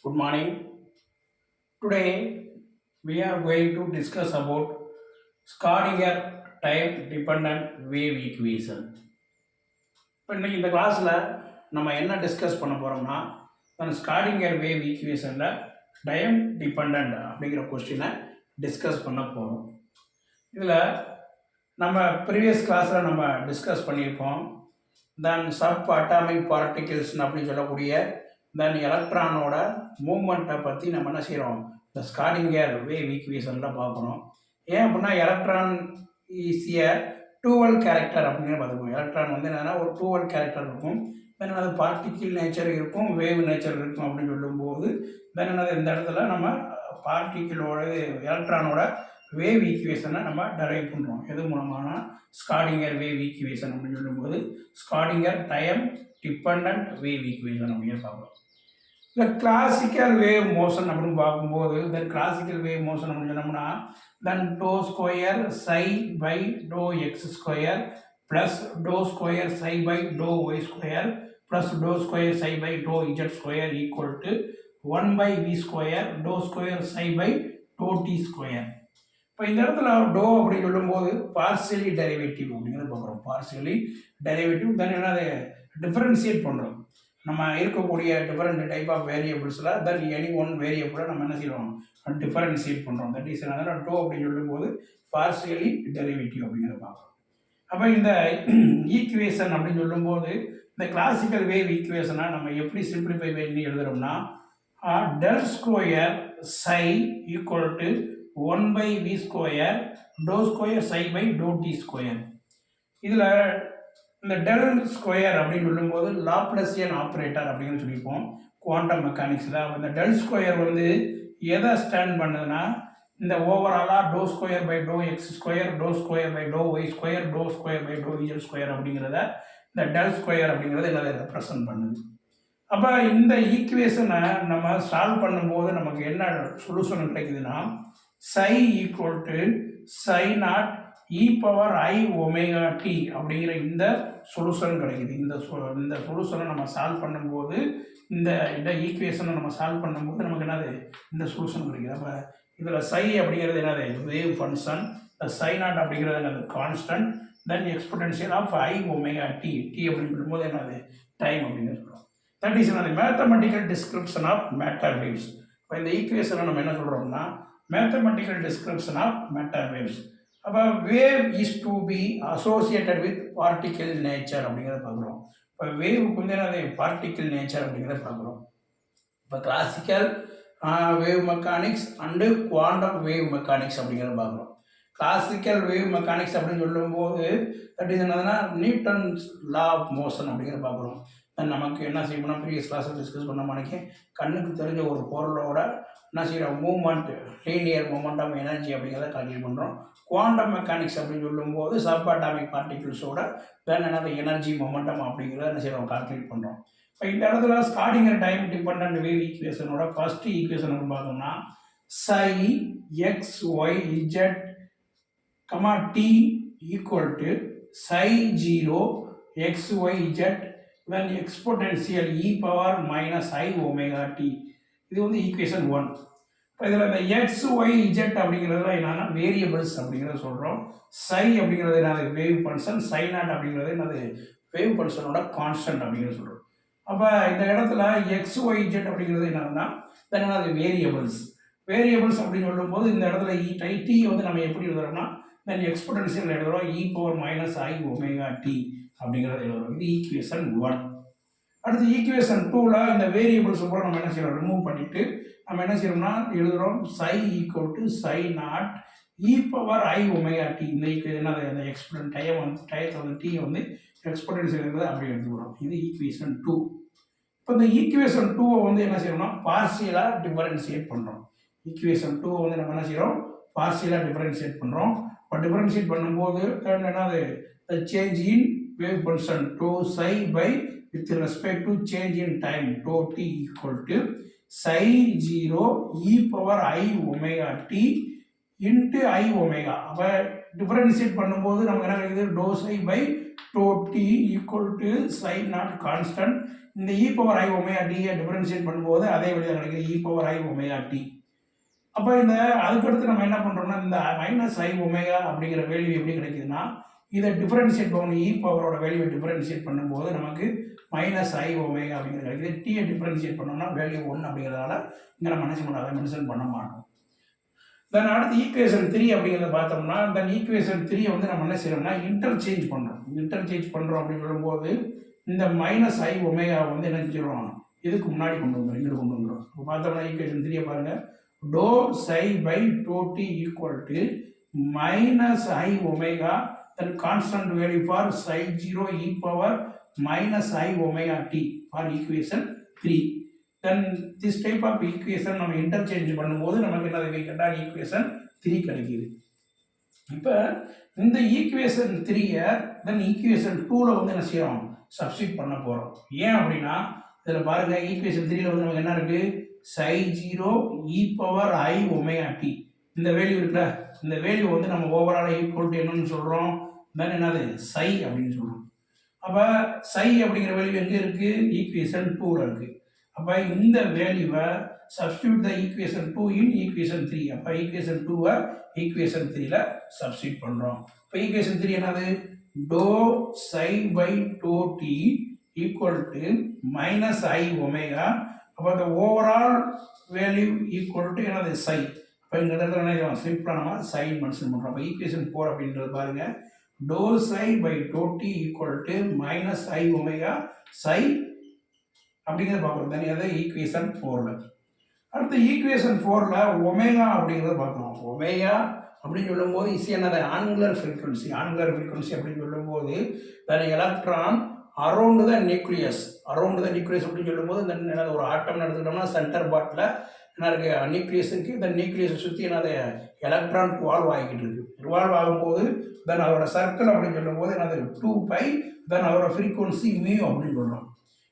Good morning. Today we are going to discuss about Schrödinger time dependent wave equation. இப்போ இன்னைக்கு இந்த கிளாஸில் நம்ம என்ன டிஸ்கஸ் பண்ண போகிறோம்னா ஸ்காடிங்கர் வேவ் ஈக்குவேஷனில் டைம் டிபெண்ட் அப்படிங்கிற கொஸ்டினை டிஸ்கஸ் பண்ண போகிறோம். இதில் நம்ம ப்ரீவியஸ் கிளாஸில் நம்ம டிஸ்கஸ் பண்ணியிருப்போம். தென் சப் அட்டாமிக் பார்ட்டிகிள்ஸ் அப்படின்னு சொல்லக்கூடிய தென் எலக்ட்ரானோட மூமெண்ட்டை பற்றி நம்ம என்ன செய்கிறோம், இந்த ஸ்காடிங்கர் வேவ் ஈக்குவேஷனில் பார்க்குறோம். ஏன் அப்படின்னா electron is a dual character அப்படின்னு பார்த்துக்கோம். எலக்ட்ரான் வந்து என்னென்னா ஒரு டூவல் கேரக்டர் இருக்கும். தென் அது பார்ட்டிக்கிள் நேச்சர் இருக்கும், வேவ் நேச்சர் இருக்கும் அப்படின்னு சொல்லும்போது தென் என்னது இந்த இடத்துல நம்ம பார்ட்டிக்கிளோட எலக்ட்ரானோட வேவ் ஈக்குவேஷனை நம்ம டெரைவ் பண்ணுறோம். எது மூலமான ஸ்காடிங்கர் வேவ் ஈக்குவேஷன் அப்படின்னு சொல்லும்போது ஸ்காடிங்கர் டைம் டிபெண்ட் வேவ் ஈக்குவேஷன் அப்படின்னு பார்க்குறோம். இந்த கிளாசிக்கல் வேவ் மோஷன் அப்படின்னு பார்க்கும்போது தென் கிளாசிக்கல் வேவ் மோஷன் அப்படின்னு சொன்னோம்னா தென் டோ square psi by to X square plus டோ square psi by to Y square plus டோ square psi by to Z square equal to 1/v square to square psi by to t square. இப்போ இந்த இடத்துல to அப்படின்னு சொல்லும்போது partially derivative அப்படிங்கிறத பார்க்குறோம். Partially derivative தென் என்ன டிஃபரன்சியேட் பண்ணுறோம். நம்ம இருக்கக்கூடிய டிஃபரெண்ட் டைப் ஆஃப் வேரியபிள்ஸில் தென் எனி ஒன் வேரியபிளை நம்ம என்ன செய்கிறோம், டிஃபரன்சியேட் பண்ணுறோம். தட் இஸ் என்ன டோ அப்படின்னு சொல்லும்போது பார்சியலி டெரிவேட்டிவ் அப்படிங்கிறத பார்க்குறோம். அப்போ இந்த ஈக்குவேஷன் அப்படின்னு சொல்லும்போது இந்த கிளாசிக்கல் வேவ் ஈக்குவேஷனை நம்ம எப்படி சிம்பிளிஃபை பண்ணி எழுதுகிறோம்னா del square psi equal to 1/v square to square psi by to t square. இதில் இந்த டெல் ஸ்கொயர் அப்படின்னு சொல்லும்போது லாப்லசியன் ஆப்ரேட்டர் அப்படின்னு சொல்லியிருப்போம் குவாண்டம் மெக்கானிக்ஸில். இந்த டெல் ஸ்கொயர் வந்து எதை ஸ்டாண்ட் பண்ணுதுன்னா இந்த ஓவராலாக doe square by to X square to square by to Y square to square by to Z square அப்படிங்கிறத இந்த டெல் ஸ்கொயர் அப்படிங்கிறத என்னதை ரெப்ரசன்ட் பண்ணுது. அப்போ இந்த ஈக்குவேஷனை நம்ம சால்வ் பண்ணும்போது நமக்கு என்ன சொல்யூஷன் கிடைக்குதுன்னா psi equal to psi naught E power I omega T அப்படிங்கிற இந்த சொல்யூஷன் கிடைக்குது. இந்த சொல்யூஷனை நம்ம சால்வ் பண்ணும்போது இந்த ஈக்குவேஷனை நம்ம சால்வ் பண்ணும்போது நமக்கு என்னது இந்த சொல்யூஷன் கிடைக்குது. அப்போ இதில் சை அப்படிங்கிறது என்னது வேவ் ஃபங்க்ஷன், சை நாட் அப்படிங்கிறது என்னது constant, then exponential of i omega t அப்படின்னு சொல்லும்போது என்னது டைம் அப்படின்னு சொல்கிறோம். தட் இஸ் என்னது mathematical description of matter waves. இப்போ இந்த ஈக்குவேஷனை நம்ம என்ன சொல்கிறோம்னா mathematical description of matter waves. அப்போ wave is to be associated with particle nature அப்படிங்கிறத பார்க்குறோம். இப்போ வேவுக்கு வந்து என்னது பார்ட்டிக்கிள் நேச்சர் அப்படிங்கிறத பார்க்குறோம். இப்போ classical wave mechanics and quantum wave mechanics அப்படிங்கிறத பார்க்குறோம். கிளாசிக்கல் வேவ் மெக்கானிக்ஸ் அப்படின்னு சொல்லும்போது தட் இஸ் என்னதுன்னா நியூட்டன்ஸ் லா ஆஃப் மோஷன் அப்படிங்கிறத பார்க்குறோம். நமக்கு என்ன செய்யணும்னா ப்ரீவியஸ் கிளாஸில் டிஸ்கஸ் பண்ண மாட்டேங்க கண்ணுக்கு தெரிஞ்ச ஒரு பொருளோட என்ன செய்கிறோம் moment linear moment of energy அப்படிங்கிறத கால்குலேட் பண்ணுறோம். குவாண்டம் மெக்கானிக்ஸ் அப்படின்னு சொல்லும்போது சப் அட்டாமிக் பார்ட்டிகிள்ஸோட தென் என்னது எனர்ஜி மொமெண்டம் அப்படிங்கிறத என்ன செய்கிறோம் கால்குலேட் பண்ணுறோம். இப்போ இந்த இடத்துல ஸ்காடிங்கர் டைம் டிபெண்ட் வேவ் ஈக்குவேஷனோட ஃபர்ஸ்ட் ஈக்குவேஷன் பார்த்தோம்னா psi x y z comma t equal to psi 0 x y z then exponential e power minus I omega t. இது வந்து ஈக்குவேஷன் 1. இப்போ இதில் இந்த எக்ஸ் ஒய் இஜெட் அப்படிங்கிறதுல என்னன்னா வேரியபிள்ஸ் அப்படிங்கிறத சொல்கிறோம். சை அப்படிங்கிறது என்னது வேவ் ஃபங்க்ஷன், சை நாட் அப்படிங்கிறது என்னது வேவ் ஃபங்க்ஷனோட கான்ஸ்டன்ட் அப்படிங்கிறத சொல்கிறோம். அப்போ இந்த இடத்துல எக்ஸ் ஒய் இஜெட் அப்படிங்கிறது என்னதுன்னா தென் என்னது வேரியபிள்ஸ். வேரியபிள்ஸ் அப்படின்னு சொல்லும்போது இந்த இடத்துல டி வந்து நம்ம எப்படி எழுதுறோம்னா தென் எக்ஸ்பொனென்ஷியல் எழுதுகிறோம் இ பவர் மைனஸ் ஐ ஒமேகா டி அப்படிங்கிறத எழுதுறோம். இது ஈக்குவேஷன் 1. அடுத்து ஈக்குவேஷன் 2ல் இந்த வேரியபிள்ஸ் கூட நம்ம என்ன செய்யறோம் ரிமூவ் பண்ணிவிட்டு நம்ம என்ன செய்யறோம்னா எழுதுகிறோம் psi equal to psi naught E power I omega T. இந்த ஈக்குவேஷன் அந்த எக்ஸ்பொனென்ட் டயத்தை வந்து டி வந்து எக்ஸ்பொனென்ஷியல் இருக்கிறத அப்படி எடுத்துக்கிறோம். இது ஈக்குவேஷன் 2. இப்போ இந்த ஈக்குவேஷன் 2வை வந்து என்ன செய்யறோம்னா பார்சியலாக டிஃபரன்ஷியேட் பண்ணுறோம். ஈக்குவேஷன் 2வை வந்து நம்ம என்ன செய்கிறோம் பார்சியலாக டிஃபரன்ஷியேட் பண்ணுறோம். இப்போ டிஃபரன்ஷியேட் பண்ணும்போது என்னது change in wave function tau psi by with respect to change in time tau t equal to psi 0 e power I omega t into I omega. அப்போ டிஃபரன்ஷியேட் பண்ணும்போது நமக்கு என்ன கிடைக்குது doe psi by doe D equal to psi naught constant. இந்த E power I omega டியை differentiate பண்ணும்போது அதே வழி தான் கிடைக்குது, E power I omega T. அப்போ இந்த அதுக்கடுத்து நம்ம என்ன பண்ணுறோம்னா, இந்த மைனஸ் ஐ ஒமேகா அப்படிங்கிற வேல்யூ எப்படி கிடைக்குதுன்னா, இதை டிஃபரன்ஷியேட் பண்ணணும், இ பவரோட வேல்யூவை டிஃபரன்ஷியேட் பண்ணும்போது நமக்கு மைனஸ் ஐ ஒமேகா அப்படிங்கிறது கிடைக்குது. டீயை டிஃபரன்ஷியேட் பண்ணோம்னா வேல்யூ 1 அப்படிங்கிறதால இங்கே நம்ம என்ன பண்ண அதை மென்ஷன் பண்ண மாட்டோம். தென் அடுத்து ஈக்குவேஷன் 3 அப்படிங்கிறத பார்த்தோம்னா, இந்த ஈக்குவேஷன் 3 வந்து நம்ம என்ன செய்யறோம்னா இன்டர்சேஞ்ச் பண்ணுறோம் அப்படின்னு சொல்லும்போது இந்த மைனஸ் ஐ ஒமேகா வந்து என்ன செஞ்சிடும், இதுக்கு முன்னாடி கொண்டு வந்துடும், இங்கிட்டு கொண்டு வந்துடும். இப்போ பார்த்தோம்னா ஈக்குவேஷன் 3 பாருங்க, to psi by to D equal to minus I omega then constant value for psi 0 e power minus I omega t for equation 3. Then this type of equation நம்ம interchange பண்ணும்போது நமக்கு என்ன கிடைக்குதுன்னா equation 3 கிடைக்குது. இப்போ இந்த equation 3-ஐ then equation 2ல வந்து என்ன செய்யறோம், சப்ஸ்டிட் பண்ண போறோம். ஏன் அப்படின்னா இதில் பாருங்க equation 3ல வந்து நமக்கு என்ன இருக்கு, psi 0 e power I omega t இந்த வேல்யூ இருக்குல்ல, இந்த வேல்யூ வந்து நம்ம ஓவரால் ஈக்குவல் டு என்னன்னு சொல்கிறோம், தென் என்னது சை அப்படின்னு சொல்கிறோம். அப்போ சை அப்படிங்கிற வேல்யூ எங்கே இருக்குது, ஈக்குவேஷன் 2ல் இருக்குது. அப்போ இந்த வேல்யூவை substitute the equation 2 in equation 3. அப்போ ஈக்குவேஷன் 2-ஐ ஈக்குவேஷன் 3ல சப்ஸ்டியூட் பண்ணுறோம். இப்போ ஈக்குவேஷன் 3 என்னது, doe psi by to D equal to minus I omega. அப்போ இந்த ஓவரால் வேல்யூ ஈக்குவல் டு என்னது சை. இப்போ இந்த இடத்துல என்ன சிம்பிளாக நம்ம சைன் மென்ஷன் பண்ணுறோம். அப்போ ஈக்குவேஷன் 4 அப்படின்றது பாருங்க, to psi by to D equal to minus I omega psi அப்படிங்கிறத பார்க்குறோம். தனியாக ஈக்குவேஷன் 4ல். அடுத்து ஈக்குவேஷன் 4ல் ஒமேகா அப்படிங்கிறத பார்க்குறோம். ஒமேகா அப்படின்னு சொல்லும்போது என்னது ஆங்குலர் ஃப்ரீக்வன்சி. ஆங்குலர் ஃப்ரீக்வன்சி அப்படின்னு சொல்லும்போது தன் எலக்ட்ரான் அரௌண்டு த நியூக்ளியஸ் அப்படின்னு சொல்லும்போது இந்த ஒரு ஆட்டம் எடுத்துக்கிட்டோம்னா சென்டர் பார்ட்டில் என்ன இருக்குது, நியூக்ளியஸ் இருக்குது. இந்த நியூக்ளியஸை சுற்றி என்னது எலக்ட்ரான் ரிவால்வ் ஆகிக்கிட்டு இருக்குது. ரிவால்வ் ஆகும்போது தென் அதோட சர்க்கிள் அப்படின்னு சொல்லும்போது என்னது 2π, தென் அதோட ஃப்ரீக்வன்சி மியூ அப்படின்னு சொல்கிறோம்.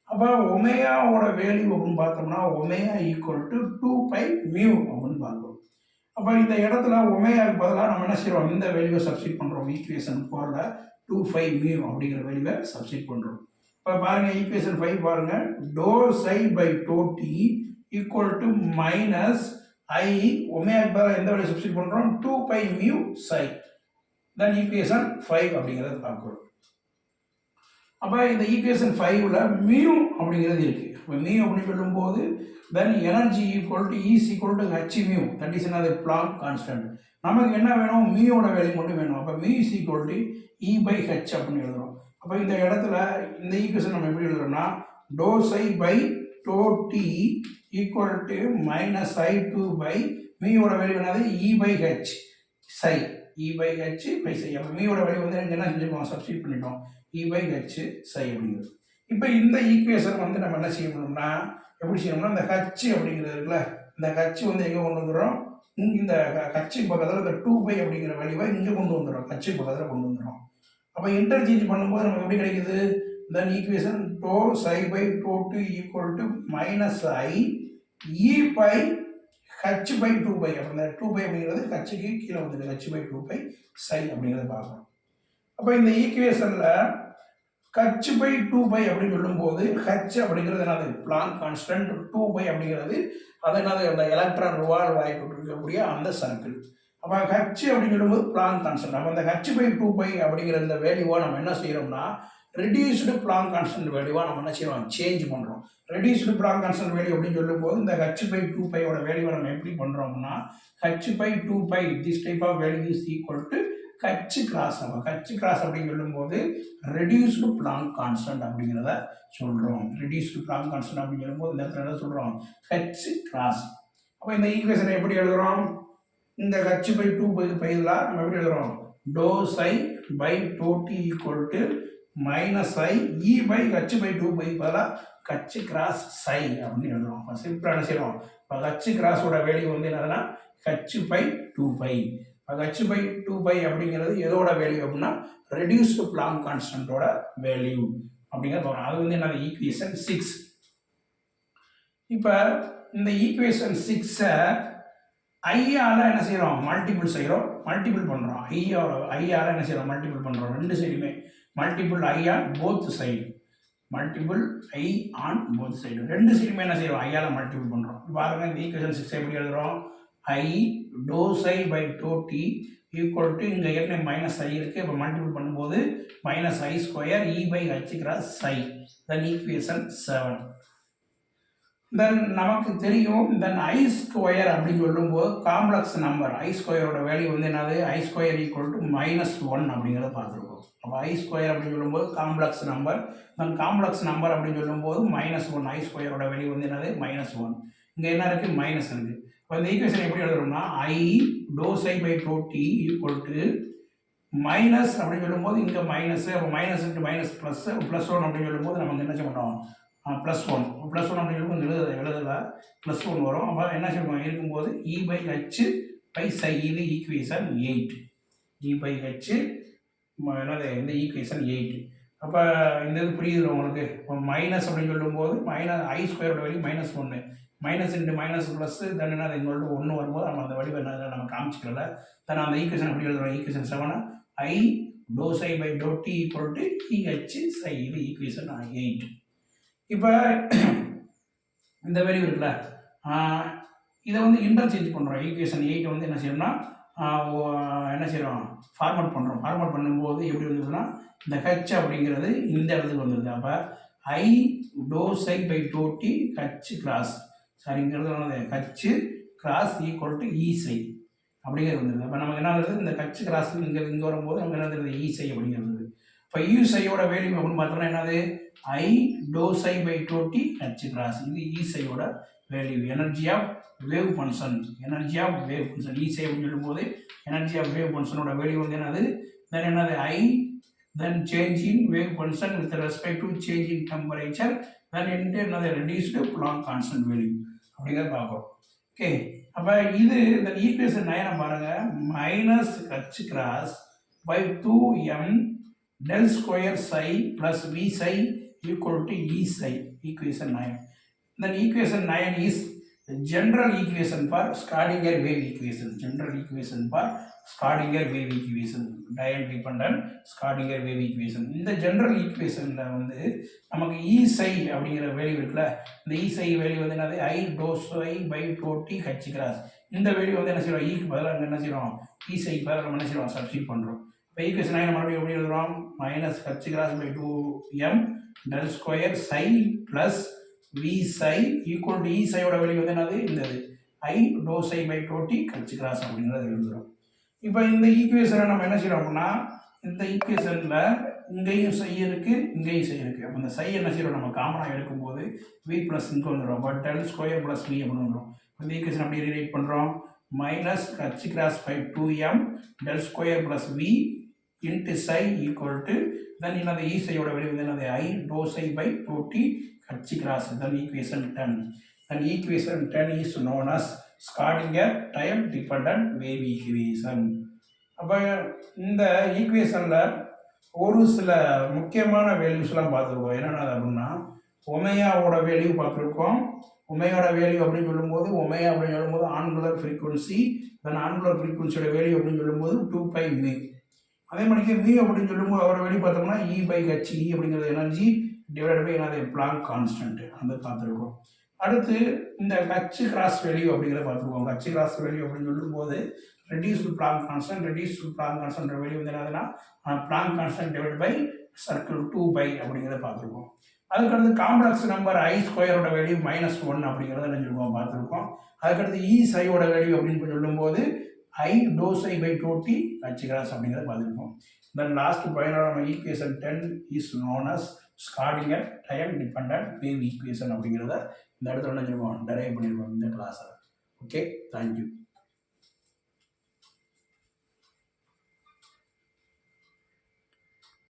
அப்போ ஒமேகாவோட வேல்யூ அப்படின்னு பார்த்தோம்னா ஒமேகா ஈக்குவல் டு 2π மியூ அப்படின்னு பார்க்குறோம். அப்போ இந்த இடத்துல ஒமேகாவுக்கு பதிலாக நம்ம என்ன செய்கிறோம், இந்த வேல்யூவை சப்ஸ்டிட் பண்ணுறோம். ஈக்குவேஷன் 4ல் 2π மியூ அப்படிங்கிற வேல்யூவை சப்ஸ்டிட் பண்ணுறோம். இப்போ பாருங்கள் ஈக்குவேஷன் 5 பாருங்கள், டோ psi by to D equal to minus i ஒமேகாவுக்கு பதிலாக எந்த வேல்யூ சப்ஸ்டிட் பண்ணுறோம், 2π மியூ சை. தென் ஈக்குவேஷன் 5 அப்படிங்கிறத பார்க்குறோம். அப்போ இந்த ஈக்குவேஷன் 5ல் மியூ அப்படிங்கிறது இருக்குது. இப்போ மியூ அப்படின்னு சொல்லும்போது then energy equal to is equal to h mu, that is என்னது பிளாங்க் கான்ஸ்டன்ட். நமக்கு என்ன வேணும், மியூவோட வேல்யூ மட்டும் வேணும். அப்போ mu is equal to E by h அப்படின்னு எழுதுறோம். அப்போ இந்த இடத்துல இந்த ஈக்குவேஷன் நம்ம எப்படி எழுதுறோம்னா, டோ psi by to D equal to minus i 2 by மியூவோட வேல்யூ என்னது E by h psi, E by h by psi. அப்போ மியூவோட வேல்யூ வந்து என்ன செஞ்சுருக்கோம், சப்ஸ்டிட் பண்ணிட்டோம், இ பை ஹெச் சை அப்படிங்கிறது. இப்போ இந்த ஈக்குவேஷன் வந்து நம்ம என்ன செய்யணும்னா எப்படி செய்யணும்னா, இந்த ஹச் அப்படிங்கிறது இருக்குல்ல, இந்த ஹச் வந்து எங்கே கொண்டு வந்துடும், இந்த ஹச்சு பக்கத்தில் இந்த 2π அப்படிங்கிற வேல்யூவை இங்கே கொண்டு வந்துடும், ஹச்சு பக்கத்தில் கொண்டு வந்துடும். அப்போ இன்டர்சேஞ்ச் பண்ணும்போது நமக்கு எப்படி கிடைக்குது, தென் ஈக்குவேஷன் டோ சை பை டோ t equal to minus i E by h by 2π. அப்போ இந்த 2π அப்படிங்கிறது ஹச்சுக்கு கீழே வந்துடுது, ஹச் பை 2π சை அப்படிங்கிறத பார்க்கணும். அப்போ இந்த ஈக்குவேஷனில் ஹச் பை 2π அப்படின்னு சொல்லும்போது ஹச் அப்படிங்கிறது என்னது பிளாங்க் கான்ஸ்டன்ட், 2π அப்படிங்கிறது அது என்னது அந்த எலக்ட்ரான் ரிவால்வ் ஆகிட்டு இருக்கக்கூடிய அந்த சர்க்கிள். அப்போ ஹச் அப்படின்னு சொல்லும்போது பிளாங்க் கான்ஸ்டன்ட். அப்போ அந்த ஹச் பை 2π அப்படிங்கிற இந்த வேல்யூவை நம்ம என்ன செய்கிறோம்னா ரெடியூஸ்டு பிளாங்க் கான்ஸ்டன்ட் வேல்யூவாக நம்ம என்ன செய்யறோம், சேஞ்ச் பண்ணுறோம். ரெடியூஸ்டு பிளாங்க் கான்ஸ்டன்ட் வேல்யூ அப்படின்னு சொல்லும்போது இந்த ஹச் பை 2πயோட வேல்யூவை நம்ம எப்படி பண்ணுறோம்னா h by 2π this type of value is equal to h cross. நம்ம ஹச் கிராஸ் அப்படின்னு சொல்லும்போது ரெடியூஸ்டு பிளாங்க் கான்ஸ்டன்ட் அப்படிங்கிறத சொல்கிறோம். ரெடியூஸ்டு பிளாங்க் கான்ஸ்டன்ட் அப்படின்னு சொல்லும்போது இந்த இடத்துல என்ன சொல்கிறோம், ஹச் கிராஸ். அப்போ இந்த ஈக்குவேஷனை எப்படி எழுதுகிறோம், இந்த ஹச் பை 2π பதிலாக நம்ம எப்படி எழுதுகிறோம், டோ psi by to D equal to minus i E by h by 2π பதிலாக ஹச் கிராஸ் சை அப்படின்னு எழுதுகிறோம். இப்போ சிம்பிளாக என்ன செய்கிறோம், இப்போ ஹச் கிராஸோட வேல்யூ வந்து என்னதுன்னா ஹச் பை 2π. ஹச் பை 2π அப்படிங்கிறது எதோட வேல்யூ அப்படின்னா ரெடியூஸ்டு பிளாங்க் கான்ஸ்டன்ட்டோட வேல்யூ அப்படிங்கிறது வரும். அது வந்து என்னது ஈக்குவேஷன் 6. இப்போ இந்த ஈக்குவேஷன் 6-ஐ ஐயால் என்ன செய்கிறோம், மல்டிபிள் பண்ணுறோம். ஐயால் என்ன செய்கிறோம், மல்டிபிள் பண்ணுறோம். ரெண்டு சைடுமே multiple I on both side, multiple I on both side, ரெண்டு சைடுமே என்ன செய்வோம், ஐயால் மல்டிபிள் பண்ணுறோம். பாருங்கள் இந்த ஈக்குவேஷன் 6 எப்படி எழுதுகிறோம், I to psi by to D equal to இங்கே ஏற்கனவே மைனஸ் ஐ இருக்குது, இப்போ மல்டிபிள் பண்ணும்போது minus I square E by H cross psi, then equation 7. Then நமக்கு தெரியும் தென் ஐ ஸ்கொயர் அப்படின்னு சொல்லும்போது காம்ப்ளெக்ஸ் நம்பர் ஐ ஸ்கொயரோட வேல்யூ வந்து என்னது, ஐ ஸ்கொயர் ஈக்குவல் டு -1 அப்படிங்கிறத பார்த்துருக்கோம். அப்போ ஐ ஸ்கொயர் அப்படின்னு சொல்லும்போது காம்ப்ளெக்ஸ் நம்பர், தென் காம்ப்ளெக்ஸ் நம்பர் அப்படின்னு சொல்லும்போது -1, ஐ ஸ்கொயரோட வேல்யூ வந்து என்னது -1. இங்கே என்ன இருக்குது, மைனஸ் இருக்குது. இப்போ இந்த ஈக்குவேஷன் எப்படி எழுதுறோம்னா i to psi by to D equal to minus அப்படின்னு சொல்லும்போது இங்கே மைனஸ், அப்போ மைனஸ் இன்ட்டு மைனஸ் ப்ளஸ் +1 அப்படின்னு சொல்லும்போது நமக்கு என்ன பண்ணுறோம், +1 அப்படின்னு சொல்லும்போது எழுதலை +1 வரும். அப்போ என்ன செய்வோம் இருக்கும்போது இ பை ஹச் பை சை, இது ஈக்குவேஷன் 8. இ பை ஹச் என்னது இந்த ஈக்குவேஷன் 8. அப்போ இந்த இது புரியுது உங்களுக்கு. இப்போ மைனஸ் அப்படின்னு சொல்லும்போது ஐ ஸ்கொயரோட value -1, minus into minus plus then என்னது எங்களோட 1 வரும்போது நம்ம அந்த வடிவம் என்ன நம்ம காமிச்சிக்கல. தென் அந்த ஈக்குவேஷன் எப்படி எழுதுறோம், equation 7 i to psi by to D equal to E h psi, இது ஈக்குவேஷன் 8. இப்போ இந்த வேல்யூ இருக்குல்ல, இதை வந்து இன்டர்சேஞ்ச் பண்ணுறோம். ஈக்குவேஷன் 8 வந்து என்ன செய்யணும்னா என்ன செய்கிறோம், ஃபார்மேட் பண்ணுறோம். ஃபார்மேட் பண்ணும்போது எப்படி வந்ததுன்னா இந்த ஹெச் அப்படிங்கிறது இந்த இடத்துக்கு வந்துடுது. அப்போ i to psi by to t h cross சரிங்கிறது h cross equal to E psi அப்படிங்கிறது வந்துடுது. அப்போ நமக்கு என்ன வருது, இந்த ஹச் கிராஸ் இங்கே வரும்போது நமக்கு என்ன வருது, இ சை அப்படிங்கிறது. இப்போ இ சையோட வேல்யூ அப்படின்னு பார்த்தோம்னா என்னது, i to psi by to t h cross, இது இ சையோட value. Energy of wave function, energy of wave function E psi அப்படின்னு சொல்லும்போது எனர்ஜி ஆஃப் வேவ் ஃபங்க்ஷனோட வேல்யூ வந்து என்னது, தென் என்னது ஐ then change in wave function with respect to change in temperature, then into another reduced Planck constant value அப்படிங்கிறத பார்ப்போம். Okay, அப்போ இது இந்த ஈக்குவேஷன் 9 பாருங்க, minus H cross by 2m del square psi plus V psi equal to E psi, equation 9. Then equation 9 is general equation for Schrödinger wave equation, general equation for Schrödinger wave equation, time dependent Schrödinger wave equation. இந்த general equationல வந்து நமக்கு E psi அப்படிங்கிற value இருக்குல்ல, இந்த E psi value வந்து என்னது, I dou psi by dou t h cross. இந்த value வந்து என்ன செய்யறோம், க்கு பதிலாக என்ன செய்யறோம், E psi பதிலாக நம்ம என்ன செய்யறோம், சப்ஸ்டிட் பண்றோம். இப்போ ஈக்குவேஷன் 9 மறுபடியும் எப்படி எழுதுறோம், minus h cross by 2m del square psi plus v psi equal to E psi ஓட வேல்யூ வந்து என்னது, இந்த I dou psi by dou t h cross அப்படிங்கறத எழுதுறோம். இப்போ இந்த ஈக்குவேஷனை நம்ம என்ன செய்யறோம் அப்படின்னா, இந்த ஈக்குவேஷன்ல இங்கேயும் psi இருக்கு, இங்கேயும் psi இருக்கு. அப்போ இந்த psi என்ன செய்யறோம், நம்ம காமனா எடுக்கும்போது v plus இங்க வந்துரும். அப்போ del square plus v அப்படின்னு வந்துரும். இந்த ஈக்குவேஷன் அப்படியே ரீரைட் பண்றோம், minus h cross by 2m del square plus v into psi equal to then என்னது E psi ஓட வேல்யூ வந்து என்னது, I dou psi by dou t h cross, then equation 10. Then equation 10 is known as Schrödinger time dependent wave equation. அப்போ இந்த ஈக்குவேஷன்ல ஒரு சில முக்கியமான வேல்யூஸ்லாம் பார்த்துருக்கோம். என்னென்ன அப்படின்னா, ஒமேயாவோட வேல்யூ பார்த்துருக்கோம். ஒமேயோட வேல்யூ அப்படின்னு சொல்லும்போது, ஒமேயா அப்படின்னு சொல்லும்போது ஆங்குலர் ஃப்ரீக்வன்சி, தென் ஆங்குலர் ஃப்ரீக்வன்சியோட வேல்யூ அப்படின்னு சொல்லும்போது 2π μ. அதே மாதிரிக்கு μ அப்படின்னு சொல்லும்போது அவரோட வேல்யூ பார்த்தோம்னா E/h, E அப்படிங்கிறது எனர்ஜி டிவைடட் பை என்னது, பிளாங்க் கான்ஸ்டன்ட், அந்த பார்த்துருக்கோம். அடுத்து இந்த h கிராஸ் வேல்யூ அப்படிங்கிறத பார்த்துருக்கோம். h கிராஸ் வேல்யூ அப்படின்னு சொல்லும்போது reduced Planck constant, reduced Planck constant value வந்து என்னதுன்னா Planck constant divide by circle 2π அப்படிங்கிறத பார்த்துருக்கோம். அதுக்கடுத்து காம்ப்ளெக்ஸ் நம்பர் I ஸ்கொயரோட வேல்யூ -1 அப்படிங்கிறத நினைச்சிருக்கோம், பார்த்துருக்கோம். அதுக்கடுத்து E சையோட வேல்யூ அப்படின்னு சொல்லும்போது I dou psi by dou t h cross அப்படிங்கிறத பார்த்துருக்கோம். Then last பயனான equation 10 is known as Schrödinger time dependent wave equation அப்படிங்கிறத இந்த இடத்துல நினைச்சிருக்கோம், டெரைவ் பண்ணியிருக்கோம் இந்த கிளாஸில். Okay, thank you.